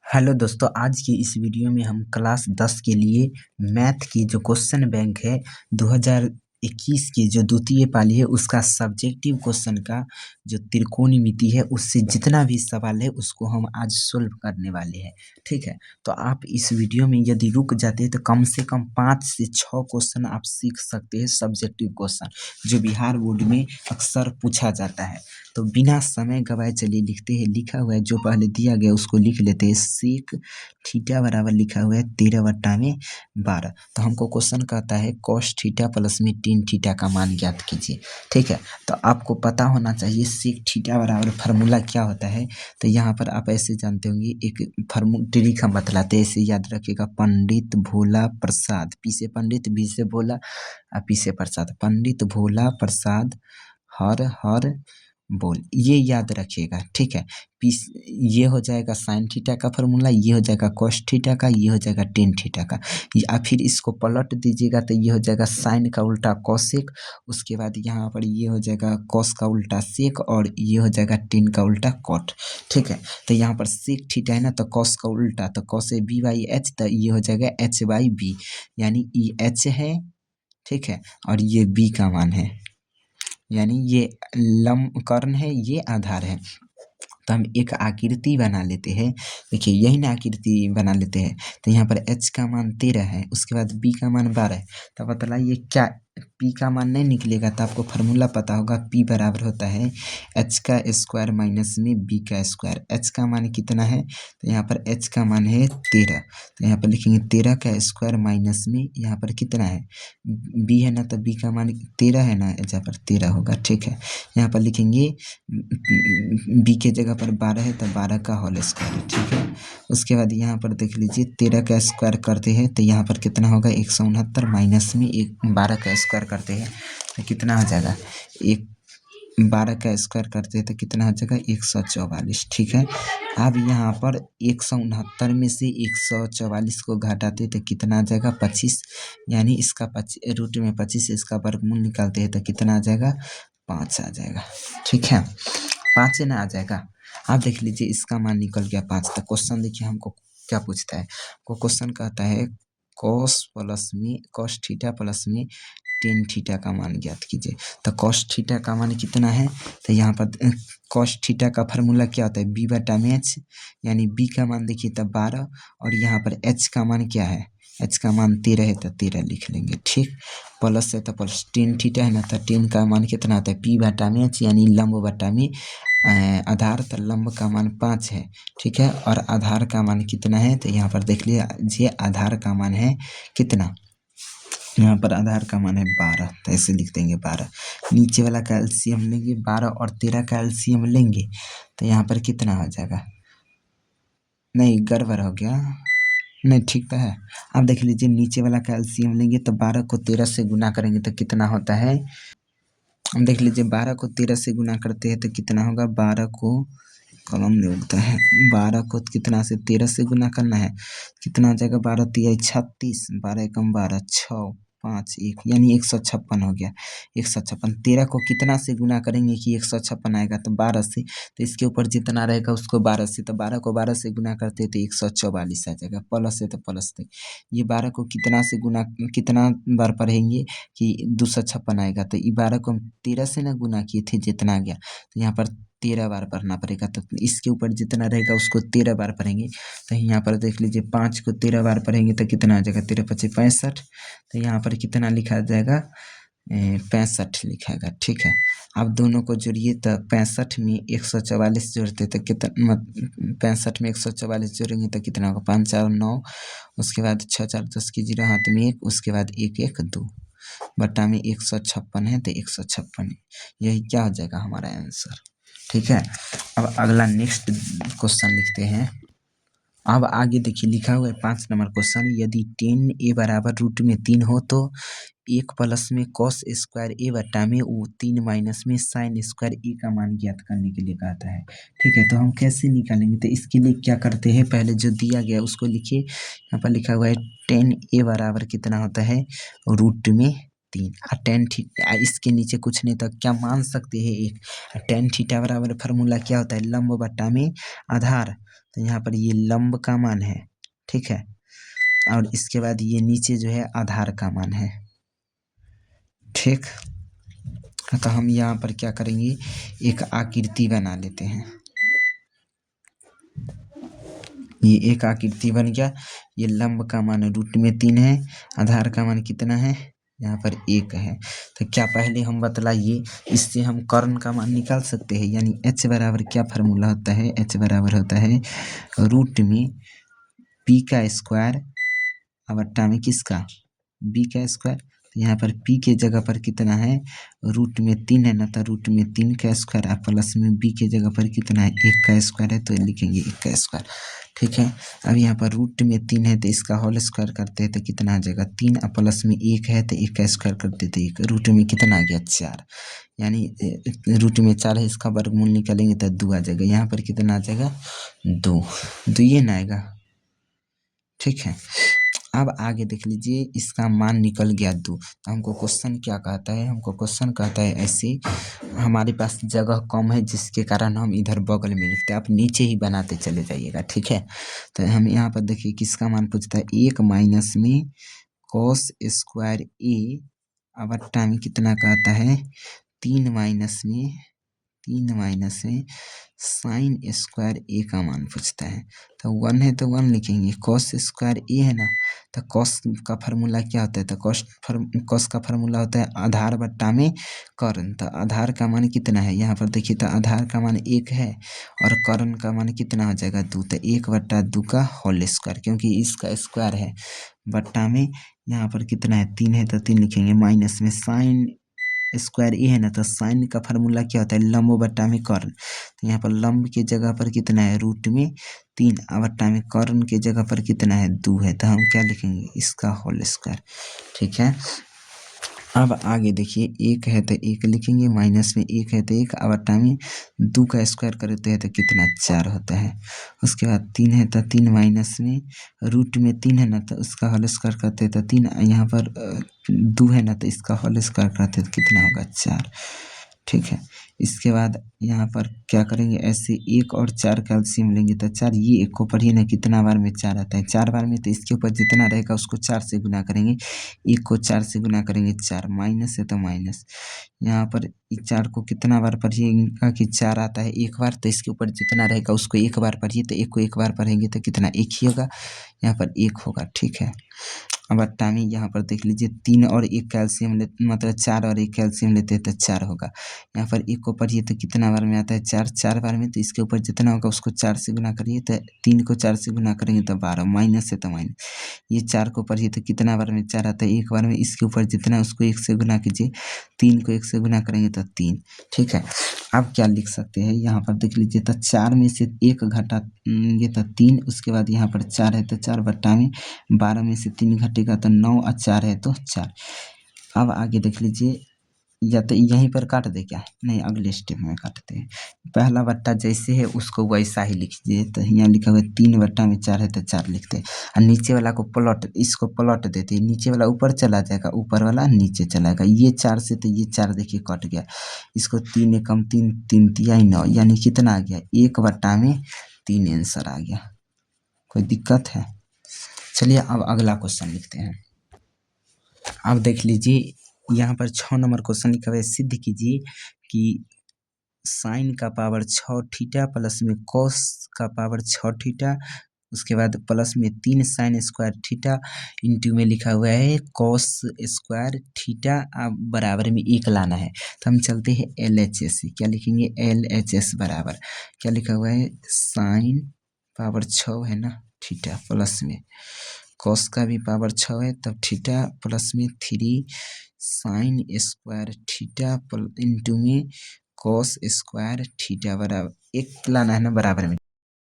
Hello दोस्तों, आज की इस वीडियो में हम क्लास 10 के लिए मैथ की जो क्वेश्चन बैंक है 2021 की जो द्वितीय पाली है उसका सब्जेक्टिव क्वेश्चन का जो त्रिकोणमिति है उससे जितना भी सवाल है उसको हम आज सोल्व करने वाले हैं। ठीक है, तो आप इस वीडियो में यदि रुक जाते हैं तो कम से कम 5 से 6 क्वेश्चन आप सीख सकते हैं सब्जेक्टिव क्वेश्चन जो बिहार बोर्ड में अक्सर पूछा जाता है। तो बिना समय गवाए चलिए लिखते हैं। लिखा हुआ है जो पहले दिया गया उसको लिख लेते हैं। सेक थीटा बराबर लिखा हुआ है 13/12। तो हमको क्वेश्चन कहता है cos थीटा प्लस में टेन थीटा का मान ज्ञात कीजिए। ठीक है, तो आपको पता होना चाहिए सेक थीटा बराबर फार्मूला क्या होता है। तो यहाँ पर आप ऐसे जानते होंगे, एक ट्रिक हम बतलाते हैं, ऐसे याद रखिएगा। पंडित भोला प्रसाद, पी से पंडित बी से भोला पी से प्रसाद, पंडित भोला प्रसाद हर हर बोल, ये याद रखिएगा। ठीक है, पीस ये हो जाएगा साइन थीटा का फार्मूला, ये हो जाएगा cos थीटा का, ये हो जाएगा टेन थीटा का। या फिर इसको पलट दीजिएगा तो ये हो जाएगा साइन का उल्टा कॉसेक, उसके बाद यहाँ पर ये हो जाएगा कॉस का उल्टा सेक और ये हो जाएगा टेन का उल्टा कॉट। ठीक है, तो यहाँ पर सेक थीटा है ना, तो कॉस का उल्टा तो कॉस है बी बाई एच, तो ये हो जाएगा एच बाई बी, यानी ई एच है। ठीक है, और ये बी का मान है, यानी ये लंब कर्ण है, ये आधार है। तो हम एक आकृति बना लेते हैं। देखिए यही ना आकृति बना लेते हैं। तो यहाँ पर h का मान 13 है, उसके बाद b का मान 12 है। तो बतलाइए क्या p का मान नहीं निकलेगा? तो आपको फार्मूला पता होगा, p बराबर होता है h का स्क्वायर माइनस में b का स्क्वायर। h का मान कितना है? तो यहाँ पर h का मान है 13। तो यहाँ पर लिखेंगे 13 का स्क्वायर माइनस में यहाँ पर कितना है, b है ना, तो b का मान 13 है ना, यहाँ पर 13 होगा। ठीक है, यहाँ पर लिखेंगे b के जगह पर 12 है तो 12 का होल स्क्वायर। ठीक है, उसके बाद यहाँ पर देख लीजिए 13 का स्क्वायर करते हैं तो यहाँ पर कितना होगा 169, माइनस में 12 का स्क्वायर करते हैं तो कितना हो जाएगा 12 का स्क्वायर करते हैं तो कितना हो जाएगा 144। ठीक है, अब यहाँ पर 169 में से 144 को घटाते तो कितना आ जाएगा 25, यानी इसका रूट में 25 इसका वर्गमूल निकालते हैं तो कितना आ जाएगा 5 आ जाएगा। ठीक है, 5 से ना आ जाएगा। आप देख लीजिए इसका मान निकल गया 5। तो क्वेश्चन देखिए हमको क्या पूछता है। को क्वेश्चन कहता है cos थीटा प्लस में टेन थीटा का मान ज्ञात कीजिए। तो cos थीटा का मान कितना है? तो यहाँ पर cos थीटा का फार्मूला क्या होता है, b बटा में h, यानी b का मान देखिए तब 12 और यहाँ पर h का मान क्या है, h का मान 13 है तो 13 लिख लेंगे। ठीक, प्लस है तो प्लस टेन थीटा है ना, तो टेन का मान कितना आता है p बटा में h, यानी लंब बटा में आधार, तो लंब का मान 5 है। ठीक है, और आधार का मान कितना है? तो यहाँ पर देख लीजिए आधार का मान है कितना, यहाँ पर आधार का मान है 12, तो ऐसे लिख देंगे 12। नीचे वाला का एलसीएम लेंगे 12 और 13 का एलसीएम लेंगे तो यहाँ पर कितना हो जाएगा, नहीं गड़बड़ हो गया, नहीं ठीक तो है। आप देख लीजिए नीचे वाला का एलसीएम लेंगे तो 12 को 13 से गुना करेंगे तो कितना होता है, हम देख लीजिए 12 को 13 से गुना करते हैं तो कितना होगा, 12 को कलम में उगता है, 12 को कितना से 13 से गुना करना है, कितना आ जाएगा 12 तिया 36, 12 एकम 12, 6 5 1, यानी 156 हो गया। 156, 13 को कितना से गुना करेंगे कि 156 आएगा, तो 12 से, तो इसके ऊपर जितना रहेगा उसको 12 से, तो 12 को 12 से गुना करते तो 144 आ जाएगा। प्लस है तो प्लस थे, ये 12 को कितना से गुना, कितना बार पढ़ेंगे कि 256 आएगा, तो ये 12 को हम 13 से ना गुना किए थे जितना आ गया, तो यहाँ पर 13 बार पढ़ना पड़ेगा। तो इसके ऊपर जितना रहेगा उसको 13 बार पढ़ेंगे। तो यहाँ पर देख लीजिए 5 को 13 बार पढ़ेंगे तो कितना आ जाएगा, 13 पचे 65, तो यहाँ पर कितना लिखा जाएगा 65 लिखाएगा। ठीक है, अब दोनों को जोड़िए तो 65 में 144 जोड़ते तो कितना, 65 में 144 जोड़ेंगे तो कितना होगा 5 4 9, उसके बाद 6 4 10 की 0 हाथ में 1, उसके बाद 1 1 2 बट्टा में 156 है तो 156, यही क्या हो जाएगा हमारा आंसर। ठीक है, अब अगला नेक्स्ट क्वेश्चन लिखते हैं। अब आगे देखिए लिखा हुआ है 5 नंबर क्वेश्चन, यदि 10a बराबर रूट में 3 हो तो 1 प्लस में cos स्क्वायर a बट्टा में 3 माइनस में साइन स्क्वायर a का मान ज्ञात करने के लिए कहता है। ठीक है, तो हम कैसे निकालेंगे, तो इसके लिए क्या करते हैं, पहले जो दिया गया है उसको लिखिए। यहाँ पर लिखा हुआ है 10a बराबर कितना होता है रूट में 3, टेन थीटा, इसके नीचे कुछ नहीं तो क्या मान सकते हैं एक, टेन थीटा बराबर फार्मूला क्या होता है लंब बट्टा में आधार, तो यहाँ पर ये लंब का मान है, ठीक है। और इसके बाद ये नीचे जो है आधार का मान है, ठीक। तो हम यहाँ पर क्या करेंगे, एक आकृति बना लेते हैं। ये एक आकृति बन गया। ये लंब का मान √3 है, आधार का मान कितना है, यहाँ पर 1 है। तो क्या पहले हम बतलाइए, इससे हम कर्ण का मान निकाल सकते हैं। यानी h बराबर क्या फार्मूला होता है, h बराबर होता है √p का स्क्वायर बट्टा में किसका, b का स्क्वायर। तो यहाँ पर p के जगह पर कितना है, √3 है ना, तो √3 का स्क्वायर और प्लस में b के जगह पर कितना है, 1 का स्क्वायर है, तो लिखेंगे 1 का स्क्वायर, ठीक है। अब यहाँ पर √3 है तो इसका होल स्क्वायर करते हैं तो कितना आ जाएगा 3, और प्लस में 1 है तो 1 का स्क्वायर करते तो 1, रूट में कितना आ गया 4। यानी रूट में 4 है, इसका वर्गमूल निकालेंगे तो 2 आ जाएगा। यहाँ पर कितना आ जाएगा 2, ये ना आएगा, ठीक है। अब आगे देख लीजिए, इसका मान निकल गया 2। तो हमको क्वेश्चन क्या कहता है, हमको क्वेश्चन कहता है ऐसे, हमारे पास जगह कम है जिसके कारण हम इधर बगल में लिखते हैं, आप नीचे ही बनाते चले जाइएगा, ठीक है। तो हम यहाँ पर देखिए किसका मान पूछता है, 1 माइनस में cos स्क्वायर a बट्टा में कितना कहता है, 3 माइनस में साइन स्क्वायर a का मान पूछता है। तो 1 है तो 1 लिखेंगे, cos स्क्वायर a है ना, तो cos का फार्मूला क्या होता है, तो cos का फार्मूला होता है आधार बट्टा में कर्ण। तो आधार का मान कितना है, यहाँ पर देखिए तो आधार का मान 1 है और कर्ण का मान कितना हो जाएगा 2, तो 1/2 का होल स्क्वायर, क्योंकि इसका स्क्वायर है, बट्टा में यहाँ पर कितना है 3 है तो 3 लिखेंगे, माइनस में साइन स्क्वायर ए है ना, तो साइन का फार्मूला क्या होता है, लंब बट्टा में कर्ण। तो यहाँ पर लंब के जगह पर कितना है √3 बट्टा में कर्ण के जगह पर कितना है 2 है, तो हम क्या लिखेंगे, इसका होल स्क्वायर, ठीक है। अब आगे देखिए, 1 है तो 1 लिखेंगे, माइनस में 1 है तो 1 बट्टा में 2 का स्क्वायर करते हैं तो कितना 4 होता है। उसके बाद 3 है तो 3 माइनस में √3 है ना, तो उसका होल स्क्वायर करते हैं तो 3, यहाँ पर 2 है ना, तो इसका होल स्क्वायर करते हैं तो कितना होगा 4, ठीक है। इसके बाद यहाँ पर क्या करेंगे, ऐसे 1 और 4 का एलसीएम लेंगे तो 4, ये 1 को पढ़िए ना कितना बार में 4 आता है, 4 बार में, तो इसके ऊपर जितना रहेगा उसको 4 से गुना करेंगे, 1 को 4 से गुना करेंगे 4, माइनस है तो माइनस, यहाँ पर 4 को कितना बार पढ़िएगा कि 4 आता है 1 बार, तो इसके ऊपर जितना रहेगा उसको 1 बार पढ़िए, तो 1 को 1 बार पढ़ेंगे तो कितना 1 ही होगा, यहाँ पर 1 होगा, ठीक है। अब बट्टा में यहाँ पर देख लीजिए 3 और 1 कैल्शियम मतलब 4 और 1 कैल्शियम लेते हैं तो 4 होगा। यहाँ पर 1 को पढ़िए तो कितना बार में आता है 4 बार में, तो इसके ऊपर जितना होगा उसको 4 से गुना करिए, तो 3 को 4 से गुना करेंगे तो 12, माइनस है तो माइनस। ये 4 को पढ़िए तो कितना बार में 4 आता है 1 बार में, इसके ऊपर जितना उसको 1 से गुना कीजिए, 3 को 1 से गुना करेंगे तो 3, ठीक है। अब क्या लिख सकते हैं, यहाँ पर देख लीजिए तो 4 में से 1 घटाएंगे तो 3, उसके बाद यहाँ पर 4 है तो 4 बट्टा में 12 में से 3 घटेगा तो 9 और 4 है तो 4। अब आगे देख लीजिए, या तो यहीं पर काट दे क्या, नहीं अगले स्टेप में काटते हैं। पहला बट्टा जैसे है उसको वैसा ही लिखिए, तो यहाँ लिखा हुआ है 3 बट्टा में 4 है तो 4 लिखते हैं, और नीचे वाला को प्लॉट, इसको प्लॉट देते हैं, नीचे वाला ऊपर चला जाएगा, ऊपर वाला नीचे चलाएगा। ये 4 से तो ये 4 देखिए कट गया, इसको 3 एकम 3, 3 तिया 9, यानी कितना आ गया 1 बट्टा में 3 आंसर आ गया। कोई दिक्कत है, चलिए अब अगला क्वेश्चन लिखते हैं। अब देख लीजिए, यहाँ पर 6 नंबर क्वेश्चन लिखा हुआ है, सिद्ध कीजिए कि साइन का पावर 6 थीटा प्लस में कॉस का पावर 6 थीटा, उसके बाद प्लस में 3 साइन स्क्वायर थीटा इंटू में लिखा हुआ है कॉस स्क्वायर थीटा बराबर में 1 लाना है। तो हम चलते हैं LHS, क्या लिखेंगे LHS बराबर क्या लिखा हुआ है, साइन पावर 6 है ना थीटा प्लस में कॉस का भी पावर 6 है, तब थीटा प्लस में 3 साइन स्क्वायर थीटा इंटू में कॉस स्क्वायर थीटा बराबर 1 लाना है ना बराबर में।